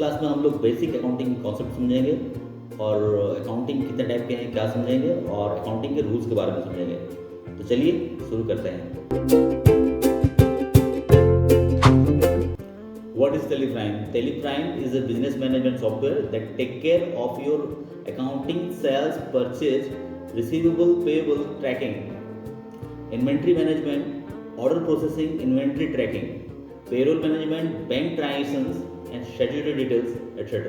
Class में हम लोग बेसिक अकाउंटिंग कॉन्सेप्ट समझेंगे और अकाउंटिंग कितने टाइप के हैं क्या समझेंगे और अकाउंटिंग के रूल्स के बारे में समझेंगे। तो चलिए शुरू करते हैं। What is Teleprime? Teleprime is a business management software that take care of your accounting, sales, purchase, receivable, payable, tracking, inventory management, order processing, inventory tracking, payroll management, bank transactions and statutory details, etc.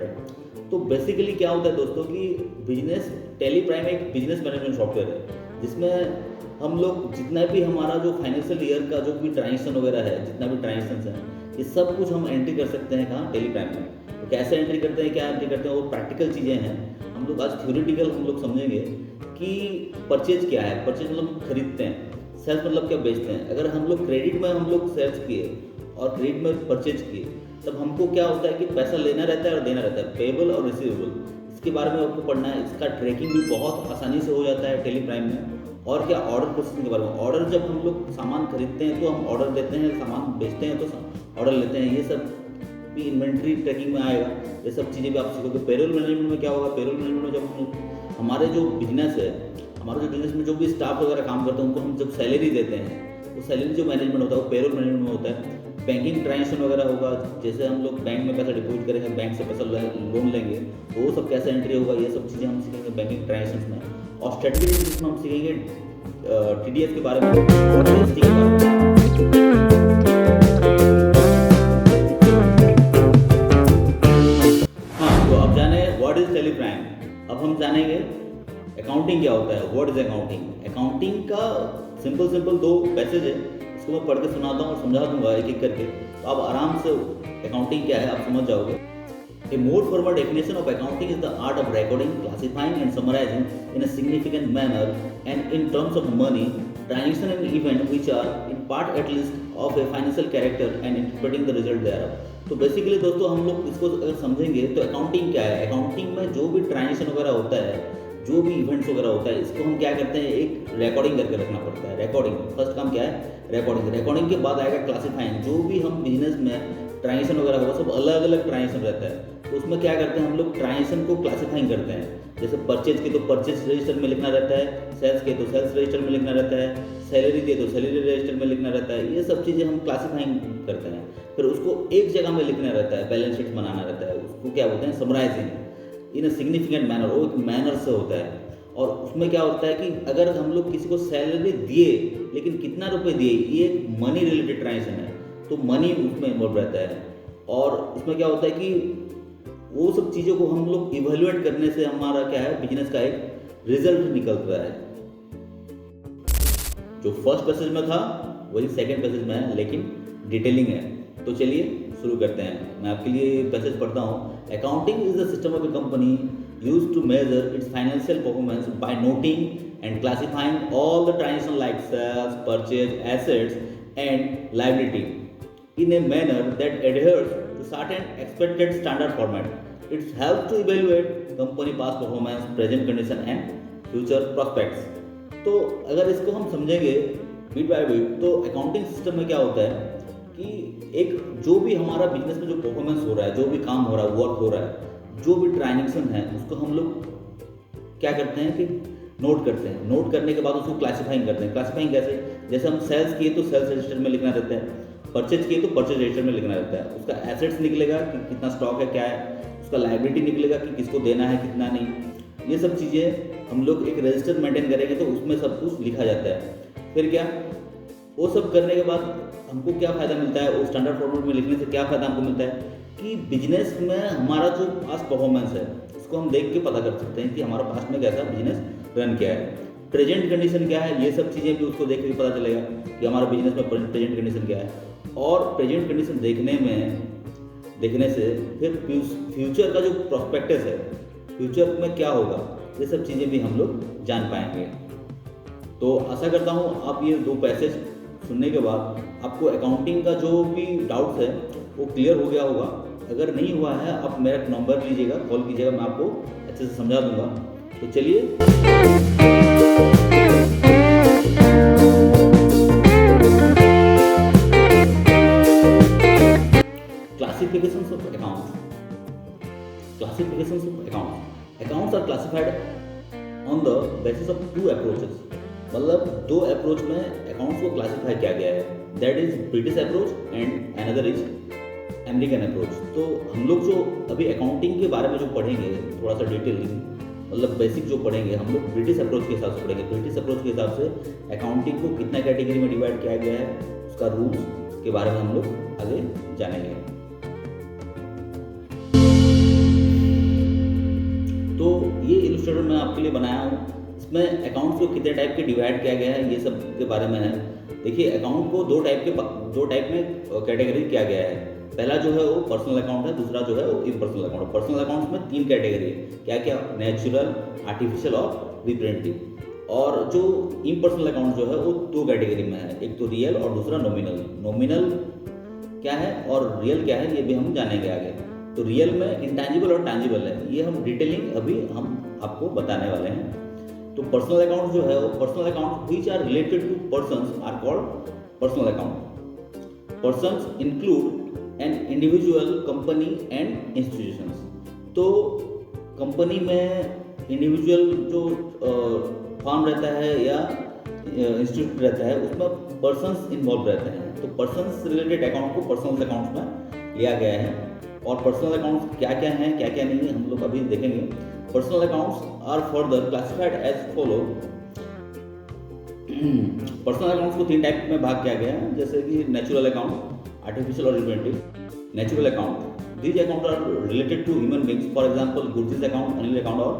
तो basically क्या होता है दोस्तों कि business Teleprime एक business management software है जिसमें हम लोग जितना भी हमारा जो फाइनेंशियल ईयर का जो भी ट्रांजेक्शन वगैरह है, जितना भी ट्रांजेक्शन है, ये सब कुछ हम एंट्री कर सकते हैं कहाँ टेलीप्राइम में। तो कैसे एंट्री करते हैं, क्या एंट्री करते हैं, वो प्रैक्टिकल चीज़ें हैं। हम लोग आज थ्योरेटिकल हम लोग समझेंगे कि परचेज क्या है। परचेज मतलब खरीदते हैं, सेल्स मतलब क्या बेचते हैं। अगर हम लोग क्रेडिट में हम लोग सेल्स किए और क्रेडिट में परचेज किए तब हमको क्या होता है कि पैसा लेना रहता है और देना रहता है, पेबल और रिसीवेबल। इसके बारे में आपको पढ़ना है। इसका ट्रैकिंग भी बहुत आसानी से हो जाता है टेलीप्राइम में। और क्या, ऑर्डर प्रोसेसिंग के बारे में। ऑर्डर जब हम लोग सामान खरीदते हैं तो हम ऑर्डर देते हैं, सामान बेचते हैं तो ऑर्डर लेते हैं। ये सब भी इन्वेंट्री ट्रैकिंग में आएगा। ये सब चीज़ें भी आप सीखोगे। पेरोल मैनेजमेंट में क्या होगा, पेरोल मैनेजमेंट में जब हम हमारे जो बिजनेस है, हमारे जो बिजनेस में जो भी स्टाफ वगैरह काम करते हैं उनको हम जब सैलरी देते हैं, वो सैलरी जो मैनेजमेंट होता है वो पेरोल मैनेजमेंट में होता है। बैंकिंग ट्रांजेक्शन वगैरह होगा, जैसे हम लोग बैंक में पैसा डिपॉजिट करेंगे, बैंक से पैसा लोन लेंगे तो वो सब कैसे एंट्री होगा, ये सब चीज़ें हम सीखेंगे बैंकिंग ट्रांजेक्शन में। और स्ट्रेटजी में हम सीखेंगे TDS के बारे में, GST के बारे में। हाँ, तो अब जाने व्हाट इज टेलीप्राइम। अब हम जानेंगे अकाउंटिंग क्या होता है। What is accounting. अकाउंटिंग का सिंपल दो पैसेज है, इसको मैं पढ़ के सुनाता हूँ और समझा दूंगा एक एक करके, तो आप आराम से अकाउंटिंग क्या है आप समझ जाओगे। A more formal definition of accounting is the art of recording, classifying and summarizing in a significant manner and in terms of money, transaction and event which are in part at least of a financial character and interpreting the result thereof। तो basically दोस्तों हम लोग इसको अगर समझेंगे तो accounting क्या है। अकाउंटिंग में जो भी ट्रांजेक्शन वगैरह होता है, जो भी इवेंट्स वगैरह होता है, इसको हम क्या करते हैं, एक रिकॉर्डिंग करके रखना पड़ता है। रिकॉर्डिंग फर्स्ट काम क्या है, रिकॉर्डिंग। रिकॉर्डिंग के बाद आएगा क्लासीफाइंग। जो भी हम बिजनेस में ट्रांजेक्शन वगैरह होगा सब अलग अलग ट्रांजेक्शन रहता है, तो उसमें क्या करते हैं हम लोग ट्रांजेक्शन को क्लासीफाइंग करते हैं। जैसे परचेज के तो परचेज रजिस्टर में लिखना रहता है, सेल्स के तो सेल्स रजिस्टर में लिखना रहता है, सैलरी के तो सैलरी रजिस्टर में लिखना रहता है। ये सब चीज़ें हम क्लासीफाइंग करते हैं। फिर उसको एक जगह में लिखना रहता है, बैलेंस शीट बनाना रहता है। उसको क्या बोलते हैं, summarising in a significant manner. वो एक मैनर से होता है। और उसमें क्या होता है कि अगर हम लोग किसी को सैलरी दिए लेकिन कितना रुपए दिए, ये एक मनी रिलेटेड ट्रांजेक्शन है, तो मनी उसमें इन्वॉल्व रहता है। और उसमें क्या होता है कि वो सब चीज़ों को हम लोग इवेल्युएट करने से हमारा क्या है, बिजनेस का एक रिजल्ट निकल रहा है। जो फर्स्ट पैसेज में था वही सेकंड पैसेज में है, लेकिन डिटेलिंग है। तो चलिए शुरू करते हैं। मैं आपके लिए पैसेज पढ़ता हूँ। Accounting is the system of A company used to measure its financial performance by noting and classifying all the transactions like sales, purchase, assets and liability in a manner that adheres to certain expected standard format. It helps to evaluate company past performance, present condition and future prospects. तो अगर इसको हम समझेंगे beat by beat, तो accounting system में क्या होता है कि एक जो भी हमारा बिजनेस में जो परफॉर्मेंस हो रहा है, जो भी काम हो रहा है, वर्क हो रहा है, जो भी ट्रांजेक्शन है, उसको हम लोग क्या करते हैं कि नोट करते हैं। नोट करने के बाद उसको क्लासीफाइंग करते हैं। क्लासीफाइंग कैसे, जैसे हम सेल्स किए तो सेल्स रजिस्टर में लिखना रहता है, परचेज किए तो परचेज रजिस्टर में लिखना रहता है। उसका एसेट्स निकलेगा कि कितना स्टॉक है, क्या है, उसका लायबिलिटी निकलेगा कि किसको देना है, कितना नहीं। ये सब चीज़ें हम लोग एक रजिस्टर मेंटेन करेंगे तो उसमें सब कुछ लिखा जाता है। फिर क्या, वो सब करने के बाद हमको क्या फ़ायदा मिलता है, वो स्टैंडर्ड फॉर्मेट में लिखने से क्या फ़ायदा हमको मिलता है कि बिजनेस में हमारा जो पास्ट परफॉर्मेंस है उसको हम देख के पता कर सकते हैं कि हमारा पास्ट में कैसा बिजनेस रन किया है। प्रेजेंट कंडीशन क्या है, ये सब चीज़ें भी उसको देख के पता चलेगा कि हमारा बिजनेस में प्रेजेंट कंडीशन क्या है। और प्रेजेंट कंडीशन देखने से फिर फ्यूचर का जो प्रोस्पेक्टस है, फ्यूचर में क्या होगा, ये सब चीज़ें भी हम लोग जान पाएंगे। तो आशा करता हूँ आप ये दो पैसेज सुनने के बाद आपको अकाउंटिंग का जो भी डाउट्स है वो क्लियर हो गया होगा। अगर नहीं हुआ है आप मेरा नंबर लीजिएगा, कॉल कीजिएगा, मैं आपको अच्छे से समझा दूंगा। तो चलिए classification of account. classifications of accounts. Accounts are classified on the basis of two approaches. मतलब दो अप्रोच में अकाउंट्स को क्लासिफाई किया गया है, that is British approach and another is American approach. तो हम लोग जो अभी अकाउंटिंग के बारे में जो पढ़ेंगे थोड़ा सा डिटेलिंग, मतलब बेसिक जो पढ़ेंगे हम लोग ब्रिटिश अप्रोच के हिसाब से पढ़ेंगे। ब्रिटिश अप्रोच के हिसाब से अकाउंटिंग को कितना कैटेगरी में डिवाइड किया गया है, उसका रूल्स के बारे में हम लोग आगे जानेंगे। तो ये इलस्ट्रेटर मैं आपके लिए बनाया हूँ, इसमें अकाउंट्स को कितने टाइप के डिवाइड किया गया है ये सब के बारे में है। देखिए अकाउंट को दो टाइप में कैटेगरी किया गया है। पहला जो है वो पर्सनल अकाउंट है, दूसरा जो है वो इम्पर्सनल अकाउंट है। पर्सनल अकाउंट्स में तीन कैटेगरी है, क्या क्या, नेचुरल, आर्टिफिशियल और रिप्रेजेंटेटिव। और जो इम्पर्सनल अकाउंट जो है वो दो कैटेगरी में है, एक तो रियल और दूसरा नॉमिनल। नॉमिनल क्या है और रियल क्या है ये भी हम जानेंगे आगे। तो रियल में इंटैंजिबल और टैंजिबल है, ये हम डिटेलिंग अभी हम आपको बताने वाले हैं। तो पर्सनल अकाउंट जो है वो personal account which are related to persons are called personal account. Persons include an individual, company and institutions. तो कंपनी में इंडिविजुअल जो फॉर्म रहता है या इंस्टीट्यूट रहता है उसमें पर्सन्स इन्वॉल्व रहते हैं। तो पर्सन्स रिलेटेड अकाउंट को पर्सनल अकाउंट्स में लिया गया है। और पर्सनल अकाउंट्स क्या क्या हैं क्या क्या नहीं है हम लोग अभी देखेंगे। Personal accounts are further classified as follow. Personal accounts को तीन टाइप में भाग किया गया है, जैसे कि नेचुरल अकाउंट, आर्टिफिशियल और representative. Natural account, these account are related to human beings, for example Gurjeet account, Anil account और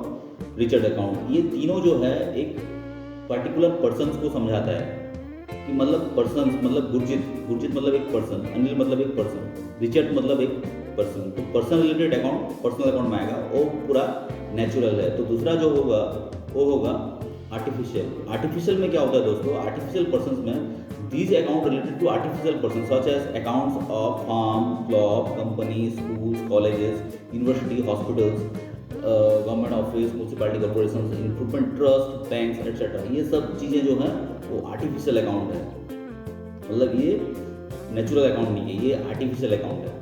रिचर्ड अकाउंट। ये तीनों जो है एक पर्टिकुलर पर्सन्स को समझाता है कि मतलब पर्सन्स मतलब गुरजीत मतलब एक पर्सन, अनिल मतलब एक पर्सन, रिचर्ड मतलब एक पर्सन। तो person related account personal account में आएगा, वो पूरा नेचुरल है। तो दूसरा जो होगा वो होगा आर्टिफिशियल। आर्टिफिशियल में क्या होता है दोस्तों, आर्टिफिशियल पर्सन्स में these account related to artificial person such as accounts of firm, club, company, schools, colleges, university, hospitals, government office, municipality, corporation, improvement trust, banks etcetera. ये सब चीज़ें जो हैं वो आर्टिफिशियल अकाउंट है, मतलब ये नेचुरल अकाउंट नहीं है, ये आर्टिफिशियल अकाउंट है।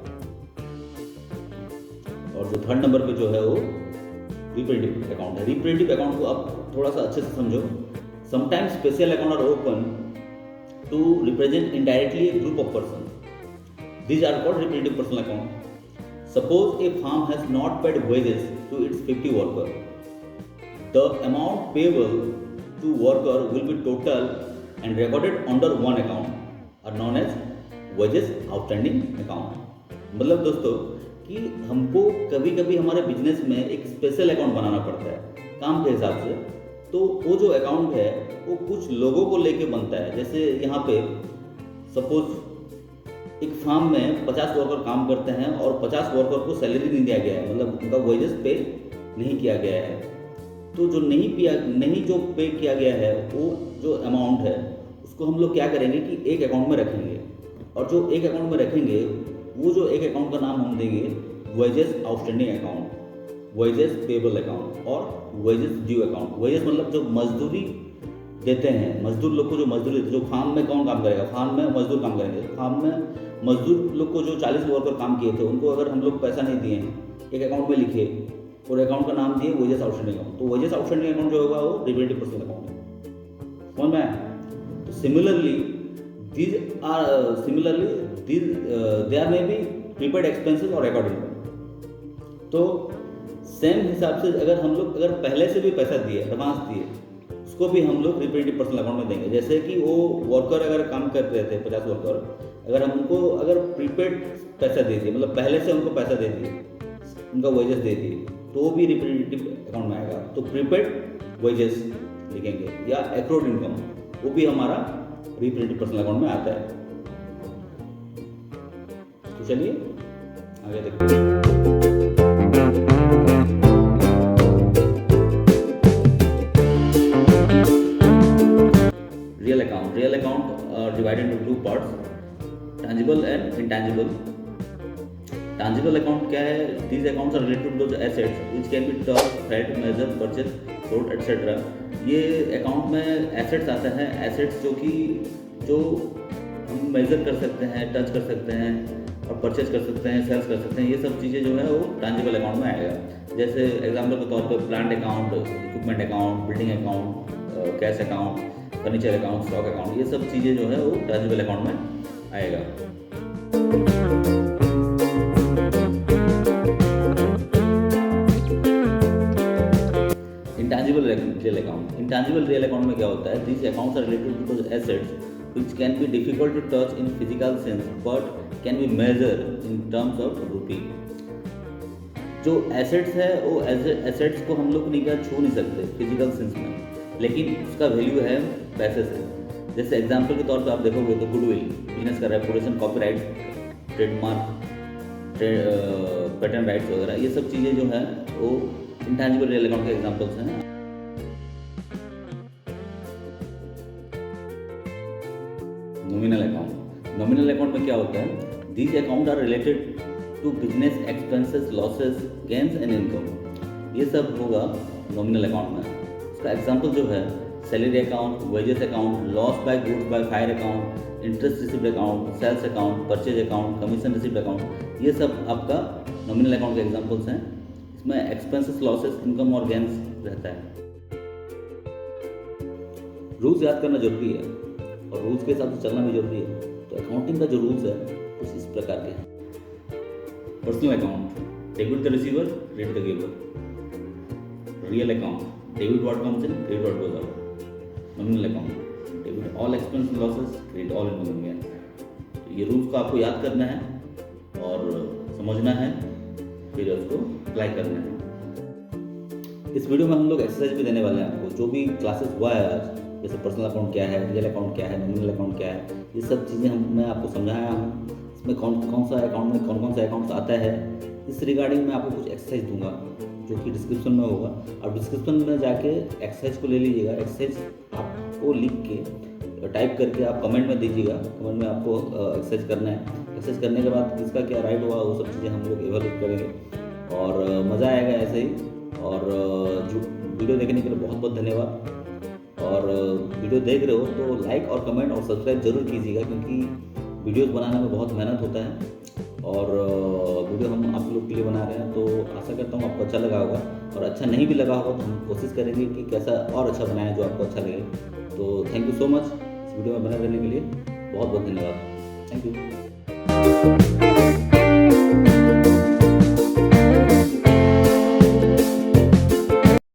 और जो थर्ड नंबर पे जो है वो रिप्रेजेंटेटिव अकाउंट है। रिप्रेजेंटेटिव अकाउंट को आप थोड़ा सा अच्छे से समझो। Sometimes special account are open to represent indirectly a group of person, these are called representative personal account. Suppose a firm has not paid wages to its 50 worker, the amount payable to worker will be total and recorded under one account are known as wages outstanding account. मतलब दोस्तों कि हमको कभी कभी हमारे business में एक special account बनाना पड़ता है काम के हिसाब से। तो वो जो अकाउंट है वो कुछ लोगों को लेके बनता है। जैसे यहाँ पे सपोज एक फार्म में 50 वर्कर काम करते हैं और 50 वर्कर को सैलरी नहीं दिया गया है, मतलब उनका वेजेस पे नहीं किया गया है। तो जो नहीं जो पे किया गया है वो जो अमाउंट है उसको हम लोग क्या करेंगे कि एक अकाउंट में रखेंगे, और जो एक अकाउंट में रखेंगे वो जो एक अकाउंट का नाम हम देंगे wages outstanding account, wages payable account और वेजेस ड्यू अकाउंट। वेजेस मतलब जो मजदूरी देते हैं, मजदूर लोग को जो मजदूरी देते हैं, जो फार्म में कौन काम करेगा, फार्म में मजदूर काम करेंगे। फार्म में मजदूर लोग को जो 40 वर्कर काम किए थे उनको अगर हम लोग पैसा नहीं दिए हैं, एक अकाउंट में लिखे और अकाउंट का नाम दिए वेजेस आउटस्टैंडिंग अकाउंट, तो वेजेस आउटस्टैंडिंग अकाउंट जो होगा वो रिप्रेजेंटेटिव पर्सनल अकाउंट है। समझ में आया? तो सिमिलरली देयर में भी प्रीपेड एक्सपेंसेस और रिकॉर्डिंग। तो सेम हिसाब से अगर पहले से भी पैसा दिए, एडवांस दिए, उसको भी हम लोग रिप्रेजेंटेटिव पर्सनल अकाउंट में देंगे। जैसे कि वो वर्कर अगर काम कर रहे थे 50 वर्कर, अगर हम उनको प्रीपेड पैसा दे दिए, मतलब पहले से उनको पैसा दे दिए, उनका वेजेस दे दिए, तो वो भी रिप्रेजेंटेटिव अकाउंट में आएगा। तो प्रीपेड वेजेस लिखेंगे या एक्रोड इनकम, वो भी हमारा रिप्रेजेंटेटिव पर्सनल अकाउंट में आता है। तो चलिए आगे देखते हैं। Real account divided into two parts, tangible and intangible. Tangible account क्या है? These accounts are related to those assets which can be touch, felt, measure, purchase, sold etcetera. ये अकाउंट में एसेट्स आता है, एसेट्स जो हम मेजर कर सकते हैं, टच कर सकते हैं और परचेज कर सकते हैं, सेल्स कर सकते हैं। ये सब चीज़ें जो है वो टैंजिबल अकाउंट में आएगा। जैसे एग्जाम्पल के तौर पर plant account, equipment account, building account, cash account, furniture account, stock account, ये सब चीज़ें जो है वो टैंजिबल अकाउंट में आएगा। Intangible real account. Intangible real account में क्या होता है? These accounts are related to the assets which can be difficult to touch in physical sense but can be measured in terms of rupee। जो assets है वो assets को हम लोग नहीं क्या छू नहीं सकते फिजिकल सेंस में, लेकिन उसका वैल्यू है पैसे से। जैसे एग्जांपल के तौर पे आप देखोगे तो गुडविल, बिजनेस का reputation, copyright, trademark, patent rights वगैरह, ये सब चीज़ें जो है वो इंटैंजिबल रियल अकाउंट के एग्जांपल्स हैं। Nominal account. नॉमिनल अकाउंट में क्या होता है? These account are related to business expenses, losses, gains and income. ये सब होगा नॉमिनल अकाउंट में। इसका एग्जांपल जो है salary account, wages account, loss by goods by fire account, interest received account, sales account, purchase account, commission received account, ये सब आपका नॉमिनल अकाउंट के एग्जांपल्स हैं। इसमें एक्सपेंसेस, लॉसेस, इनकम और गेन्स रहता है। रूल्स याद करना जरूरी है और रूल्स के हिसाब से चलना भी जरूरी है। तो अकाउंटिंग का जो रूल्स है कुछ इस प्रकार के हैं। Personal account, debit the receiver, credit the giver. Real account, debit what comes in, credit what goes out. Nominal account, debit all expense and losses, credit all income gain. तो ये रूल्स को आपको याद करना है और समझना है, फिर उसको अप्लाई करना है। इस वीडियो में हम लोग एक्सरसाइज भी देने वाले हैं आपको। जो भी क्लासेस हुआ है आज, जैसे पर्सनल अकाउंट क्या है, रियल अकाउंट क्या है, नॉमिनल अकाउंट क्या है, ये सब चीज़ें मैं आपको समझाया हूँ। इसमें कौन सा अकाउंट में कौन से अकाउंट्स आता है, इस रिगार्डिंग मैं आपको कुछ एक्सरसाइज दूंगा जो कि डिस्क्रिप्शन में होगा। और डिस्क्रिप्शन में जाके एक्सरसाइज को ले लीजिएगा। एक्सरसाइज आपको लिख के टाइप करके आप कमेंट में दीजिएगा। कमेंट में आपको एक्सरसाइज करना है। एक्सरसाइज करने के बाद किसका क्या राइट हुआ वो सब चीज़ें हम लोग एवलुएट करेंगे और मज़ा आएगा ऐसे ही। और जो वीडियो देखने के लिए बहुत बहुत धन्यवाद। और वीडियो देख रहे हो तो लाइक और कमेंट और सब्सक्राइब जरूर कीजिएगा, क्योंकि वीडियोस बनाने में बहुत मेहनत होता है और वीडियो हम आप लोग के लिए बना रहे हैं। तो आशा करता हूँ आपको अच्छा लगा होगा, और अच्छा नहीं भी लगा होगा तो हम कोशिश करेंगे कि कैसा और अच्छा बनाएं जो आपको अच्छा लगे। तो थैंक यू सो मच इस वीडियो में बने रहने के लिए। बहुत बहुत धन्यवाद। Thank you.